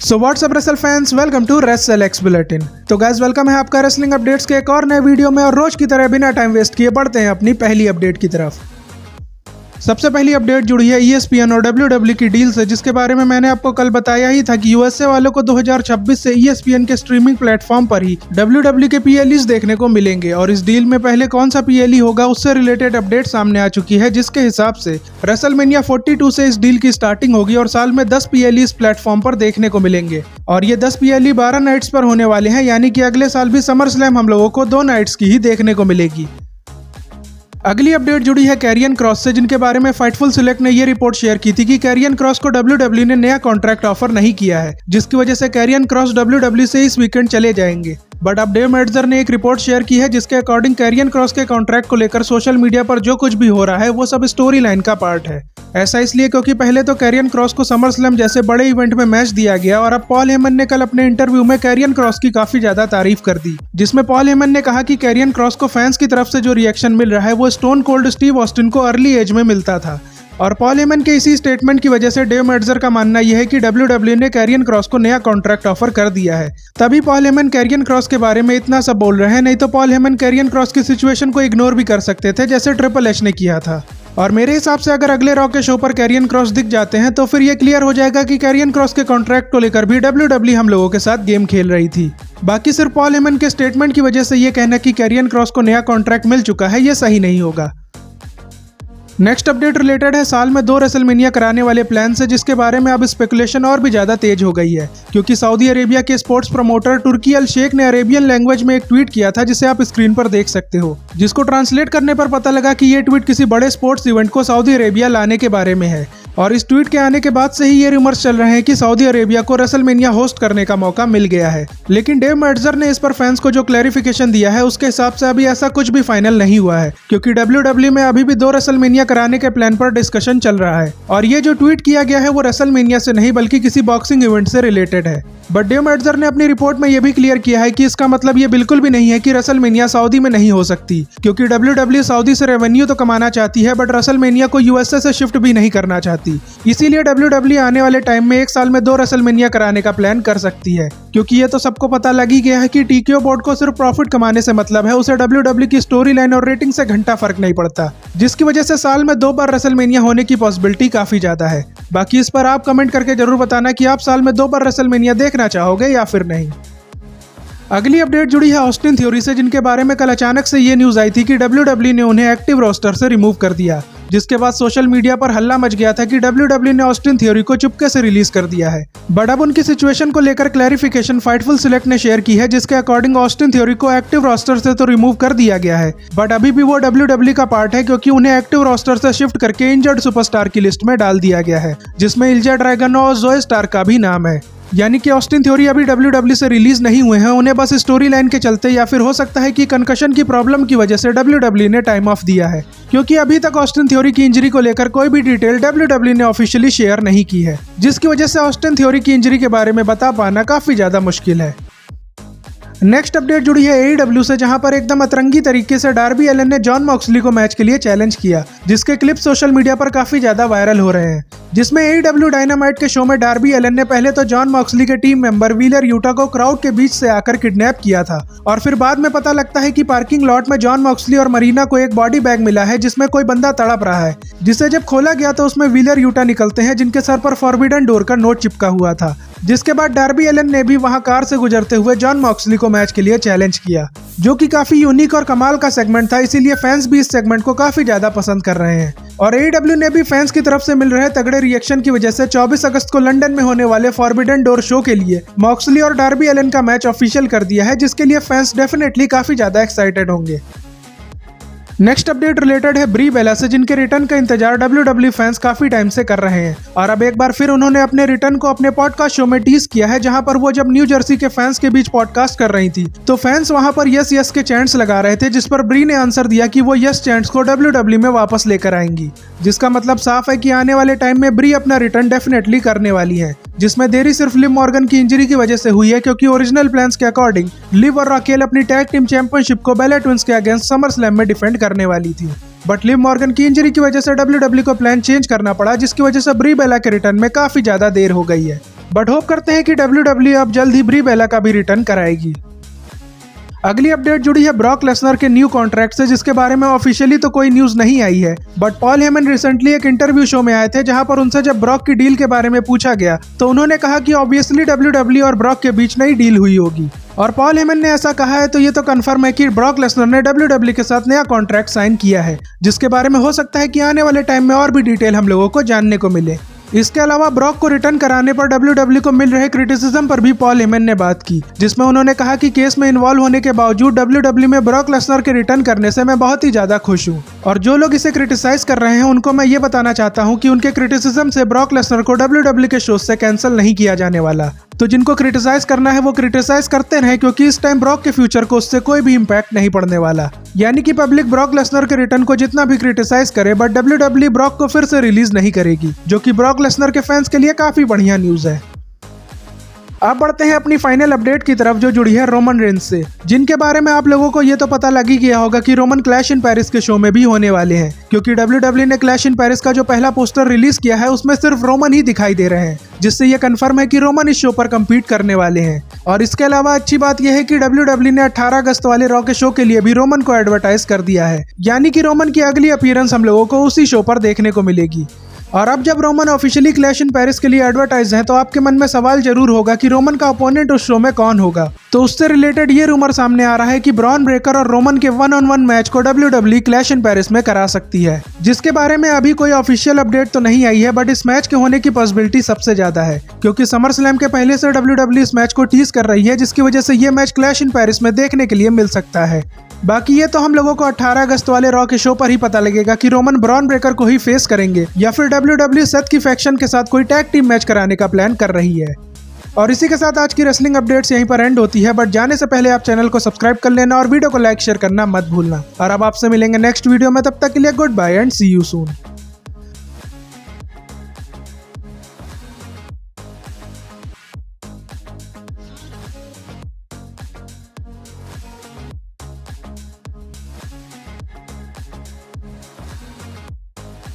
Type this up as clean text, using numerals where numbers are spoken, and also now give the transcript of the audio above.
So what's up wrestle fans, welcome to WrestleX bulletin. तो guys, welcome है आपका wrestling updates के एक और नए वीडियो में। और रोज की तरह बिना टाइम वेस्ट किए बढ़ते हैं अपनी पहली अपडेट की तरफ। सबसे पहली अपडेट जुड़ी है ESPN और WWE की डील से, जिसके बारे में मैंने आपको कल बताया ही था कि USA वालों को 2026 से ESPN के स्ट्रीमिंग प्लेटफॉर्म पर ही WWE के PLEs देखने को मिलेंगे। और इस डील में पहले कौन सा PLE होगा उससे रिलेटेड अपडेट सामने आ चुकी है, जिसके हिसाब से रेसलमेनिया 42 से इस डील की स्टार्टिंग होगी और साल में 10 PLE इस प्लेटफॉर्म पर देखने को मिलेंगे। और ये 10 PLE 12 नाइट्स पर होने वाले हैं, यानी कि अगले साल भी समर स्लैम हम लोगों को 2 नाइट्स की ही देखने को मिलेगी। अगली अपडेट जुड़ी है कैरियन क्रॉस से, जिनके बारे में फाइटफुल सिलेक्ट ने ये रिपोर्ट शेयर की थी कि कैरियन क्रॉस को WWE ने नया कॉन्ट्रैक्ट ऑफर नहीं किया है, जिसकी वजह से कैरियन क्रॉस WWE से इस वीकेंड चले जाएंगे। बट अब डेव मेल्ट्जर ने एक रिपोर्ट शेयर की है, जिसके अकॉर्डिंग कैरियन क्रॉस के कॉन्ट्रैक्ट को लेकर सोशल मीडिया पर जो कुछ भी हो रहा है वो सब स्टोरी लाइन का पार्ट है। ऐसा इसलिए क्योंकि पहले तो कैरियन क्रॉस को समर स्लैम जैसे बड़े इवेंट में मैच दिया गया, और अब पॉल हेमन ने कल अपने इंटरव्यू में कैरियन क्रॉस की काफी ज्यादा तारीफ कर दी, जिसमें पॉल हेमन ने कहा कि कैरियन क्रॉस को फैंस की तरफ से जो रिएक्शन मिल रहा है वो स्टोन कोल्ड स्टीव ऑस्टिन को अर्ली एज में मिलता था। और पॉल हेमन के इसी स्टेटमेंट की वजह से डेव मेल्ट्जर का मानना यह है कि WWE ने कैरियन क्रॉस को नया कॉन्ट्रैक्ट ऑफर कर दिया है। तभी पॉल हेमन कैरियन क्रॉस के बारे में इतना सब बोल रहे हैं, नहीं तो पॉल हेमन कैरियन क्रॉस की सिचुएशन को इग्नोर भी कर सकते थे, जैसे ट्रिपल एच ने किया था। और मेरे हिसाब से अगर अगले रॉ के शो पर कैरियन क्रॉस दिख जाते हैं तो फिर ये क्लियर हो जाएगा कि कैरियन क्रॉस के कॉन्ट्रैक्ट को लेकर भी WWE हम लोगों के साथ गेम खेल रही थी। बाकी सिर्फ पॉल हेमन के स्टेटमेंट की वजह से ये कहना कि कैरियन क्रॉस को नया कॉन्ट्रैक्ट मिल चुका है, ये सही नहीं होगा। नेक्स्ट अपडेट रिलेटेड है साल में 2 रेसलमेनिया कराने वाले प्लान से, जिसके बारे में अब स्पेकुलेशन और भी ज्यादा तेज हो गई है, क्योंकि सऊदी अरेबिया के स्पोर्ट्स प्रमोटर तुर्की अल शेख ने अरेबियन लैंग्वेज में एक ट्वीट किया था, जिसे आप स्क्रीन पर देख सकते हो, जिसको ट्रांसलेट करने पर पता लगा कि ये ट्वीट किसी बड़े स्पोर्ट्स इवेंट को सऊदी अरेबिया लाने के बारे में है। और इस ट्वीट के आने के बाद से ही ये रूमर्स चल रहे हैं कि सऊदी अरेबिया को रेसलमेनिया होस्ट करने का मौका मिल गया है। लेकिन डेव मेल्ट्जर ने इस पर फैंस को जो क्लैरिफिकेशन दिया है उसके हिसाब से अभी ऐसा कुछ भी फाइनल नहीं हुआ है, क्योंकि WWE में अभी भी 2 रेसलमेनिया कराने के प्लान पर डिस्कशन चल रहा है। और ये जो ट्वीट किया गया है वो रेसलमेनिया से नहीं बल्कि किसी बॉक्सिंग इवेंट से रिलेटेड है। बट डेव मेल्ट्जर ने अपनी रिपोर्ट में यह भी क्लियर किया है कि इसका मतलब ये बिल्कुल भी नहीं है कि रेसलमेनिया सऊदी में नहीं हो सकती, क्योंकि WWE सऊदी से रेवेन्यू तो कमाना चाहती है, बट रेसलमेनिया को USA से शिफ्ट भी नहीं करना चाहती। इसीलिए WWE आने वाले टाइम में एक साल में 2 रेसलमेनिया कराने का प्लान कर सकती है, क्योंकि ये तो सबको पता लग ही गया है कि TKO बोर्ड को सिर्फ प्रॉफिट कमाने से मतलब है, उसे WWE की स्टोरी लाइन और रेटिंग से घंटा फर्क नहीं पड़ता, जिसकी वजह से साल में 2 बार रेसलमेनिया होने की पॉसिबिलिटी काफी ज्यादा है। बाकी इस पर आप कमेंट करके जरूर बताना कि आप साल में 2 बार रेसलमेनिया देखना चाहोगे या फिर नहीं। अगली अपडेट जुड़ी है ऑस्टिन थ्योरी से, जिनके बारे में कल अचानक से ये न्यूज आई थी कि WWE ने उन्हें एक्टिव रोस्टर से रिमूव कर दिया, जिसके बाद सोशल मीडिया पर हल्ला मच गया था कि WWE ने ऑस्टिन थ्योरी को चुपके से रिलीज कर दिया है। बट अब उनकी सिचुएशन को लेकर क्लैरिफिकेशन फाइटफुल सिलेक्ट ने शेयर की है, जिसके अकॉर्डिंग ऑस्टिन थ्योरी को एक्टिव रोस्टर से तो रिमूव कर दिया गया है, बट अभी भी वो WWE का पार्ट है, क्योंकि उन्हें एक्टिव रोस्टर से शिफ्ट करके इंजर्ड सुपरस्टार की लिस्ट में डाल दिया गया है, जिसमें इल्जा ड्रैगन और जोए स्टार का भी नाम है। यानी कि ऑस्टिन थ्योरी अभी WWE से रिलीज नहीं हुए हैं, उन्हें बस स्टोरी लाइन के चलते या फिर हो सकता है कि कंकशन की प्रॉब्लम की वजह से WWE ने टाइम ऑफ दिया है, क्योंकि अभी तक ऑस्टिन थ्योरी की इंजरी को लेकर कोई भी डिटेल WWE ने ऑफिशियली शेयर नहीं की है, जिसकी वजह से ऑस्टिन थ्योरी की इंजरी के बारे में बता पाना काफी ज्यादा मुश्किल है। नेक्स्ट अपडेट जुड़ी है AEW से, जहां पर एकदम अतरंगी तरीके से डार्बी एलन ने जॉन मॉक्सली को मैच के लिए चैलेंज किया, जिसके क्लिप सोशल मीडिया पर काफी ज्यादा वायरल हो रहे हैं। जिसमें AEW डायनामाइट के शो में डार्बी एलन ने पहले तो जॉन मॉक्सली के टीम मेंबर व्हीलर यूटा को क्राउड के बीच से आकर किडनैप किया था, और फिर बाद में पता लगता है कि पार्किंग लॉट में जॉन मॉक्सली और मरीना को एक बॉडी बैग मिला है, जिसमें कोई बंदा तड़प रहा है, जिसे जब खोला गया तो उसमें व्हीलर यूटा निकलते हैं, जिनके सर पर फॉरबिडन डोर का नोट चिपका हुआ था। जिसके बाद डार्बी एलन ने भी वहां कार से गुजरते हुए जॉन मॉक्सली को मैच के लिए चैलेंज किया, जो कि काफी यूनिक और कमाल का सेगमेंट था, इसीलिए फैंस भी इस सेगमेंट को काफी ज्यादा पसंद कर रहे हैं। और AEW ने भी फैंस की तरफ से मिल रहे तगड़े रिएक्शन की वजह से 24 अगस्त को लंदन में होने वाले फॉरबिडन डोर शो के लिए मॉक्सली और डार्बी एलन का मैच ऑफिशियल कर दिया है, जिसके लिए फैंस डेफिनेटली काफी ज्यादा एक्साइटेड होंगे। नेक्स्ट अपडेट रिलेटेड है ब्री बेला से, जिनके रिटर्न का इंतजार WWE फैंस काफी टाइम से कर रहे हैं, और अब एक बार फिर उन्होंने अपने रिटर्न को अपने पॉडकास्ट शो में टीज किया है, जहां पर वो जब न्यू जर्सी के फैंस के बीच पॉडकास्ट कर रही थी तो फैंस वहां पर यस यस के चैंट्स लगा रहे थे, जिस पर ब्री ने आंसर दिया कि वो यस चैंट्स को WWE में वापस लेकर आएंगी, जिसका मतलब साफ है कि आने वाले टाइम में ब्री अपना रिटर्न डेफिनेटली करने वाली है, जिसमें देरी सिर्फ लिव मॉर्गन की इंजरी की वजह से हुई है, क्योंकि ओरिजिनल प्लान्स के अकॉर्डिंग लिव और राकेल अपनी टैग टीम चैंपियनशिप को बेला ट्विंस के अगेंस्ट समर स्लैम में डिफेंड करने वाली थी। बट लिव मॉर्गन की इंजरी की वजह से WWE को प्लान चेंज करना पड़ा, जिसकी वजह से ब्री बेला के रिटर्न में काफी ज्यादा देर हो गई है। बट होप करते हैं कि WWE अब जल्द ही ब्री बेला का भी रिटर्न कराएगी। अगली अपडेट जुड़ी है ब्रॉक लेसनर के न्यू कॉन्ट्रैक्ट से, जिसके बारे में ऑफिशियली तो कोई न्यूज नहीं आई है। बट पॉल हेमन रिसेंटली एक इंटरव्यू शो में आए थे, जहां पर उनसे जब ब्रॉक की डील के बारे में पूछा गया तो उन्होंने कहा कि ऑब्वियसली WWE और ब्रॉक के बीच नई डील हुई होगी। और पॉल हेमन ने ऐसा कहा है तो ये तो कंफर्म है कि ब्रॉक लेसनर ने WWE के साथ नया कॉन्ट्रैक्ट साइन किया है, जिसके बारे में हो सकता है कि आने वाले टाइम में और भी डिटेल हम लोगों को जानने को मिले। इसके अलावा ब्रॉक को रिटर्न कराने पर WWE को मिल रहे क्रिटिसिज्म पर भी पॉल हेमन ने बात की, जिसमें उन्होंने कहा कि केस में इन्वॉल्व होने के बावजूद WWE में ब्रॉक लेसनर के रिटर्न करने से मैं बहुत ही ज्यादा खुश हूँ। और जो लोग इसे क्रिटिसाइज कर रहे हैं उनको मैं ये बताना चाहता हूँ कि उनके क्रिटिसिज्म से ब्रॉक लेसनर को WWE के शो से कैंसिल नहीं किया जाने वाला। तो जिनको क्रिटिसाइज करना है वो क्रिटिसाइज करते रहे, क्योंकि इस टाइम ब्रॉक के फ्यूचर को उससे कोई भी इम्पैक्ट नहीं पड़ने वाला। यानी कि पब्लिक ब्रॉक लेसनर के रिटर्न को जितना भी क्रिटिसाइज करे, बट WWE ब्रॉक को फिर से रिलीज नहीं करेगी, जो कि ब्रॉक लेसनर के फैंस के लिए काफी बढ़िया न्यूज है। अब बढ़ते हैं अपनी फाइनल अपडेट की तरफ, जो जुड़ी है रोमन रेंज से, जिनके बारे में आप लोगों को ये तो पता लग ही गया होगा कि रोमन क्लैश इन पेरिस के शो में भी होने वाले हैं, क्योंकि WWE ने क्लैश इन पेरिस का जो पहला पोस्टर रिलीज किया है उसमें सिर्फ रोमन ही दिखाई दे रहे हैं, जिससे ये कंफर्म है कि रोमन इस शो पर कम्पीट करने वाले हैं। और इसके अलावा अच्छी बात यह है कि WWE ने 18 अगस्त वाले रॉ के शो के लिए भी रोमन को एडवर्टाइज कर दिया है, यानी कि रोमन की अगली अपीयरेंस हम लोगों को उसी शो पर देखने को मिलेगी। और अब जब Roman officially clash in Paris के लिए एडवर्टाइज हैं, तो आपके मन में सवाल जरूर होगा कि रोमन का ओपोनेंट उस शो में कौन होगा। तो उससे रिलेटेड ये रूमर सामने आ रहा है कि ब्रॉन ब्रेकर और रोमन के 1-on-1 मैच को WWE क्लैश इन पेरिस में करा सकती है, जिसके बारे में अभी कोई ऑफिशियल अपडेट तो नहीं आई है, बट इस मैच के होने की पॉसिबिलिटी सबसे ज्यादा है, क्योंकि समर स्लैम के पहले से WWE इस मैच को टीज कर रही है, जिसकी वजह से ये मैच क्लैश इन पेरिस में देखने के लिए मिल सकता है। बाकी ये तो हम लोगों को 18 अगस्त वाले रॉ के शो पर ही पता लगेगा कि रोमन ब्रॉन ब्रेकर को ही फेस करेंगे या फिर WWE सेथ की फैक्शन के साथ कोई टैग टीम मैच कराने का प्लान कर रही है। और इसी के साथ आज की रेसलिंग अपडेट्स यहीं पर एंड होती है, बट जाने से पहले आप चैनल को सब्सक्राइब कर लेना और वीडियो को लाइक शेयर करना मत भूलना। और अब आपसे मिलेंगे नेक्स्ट वीडियो में, तब तक के लिए goodbye and see you soon.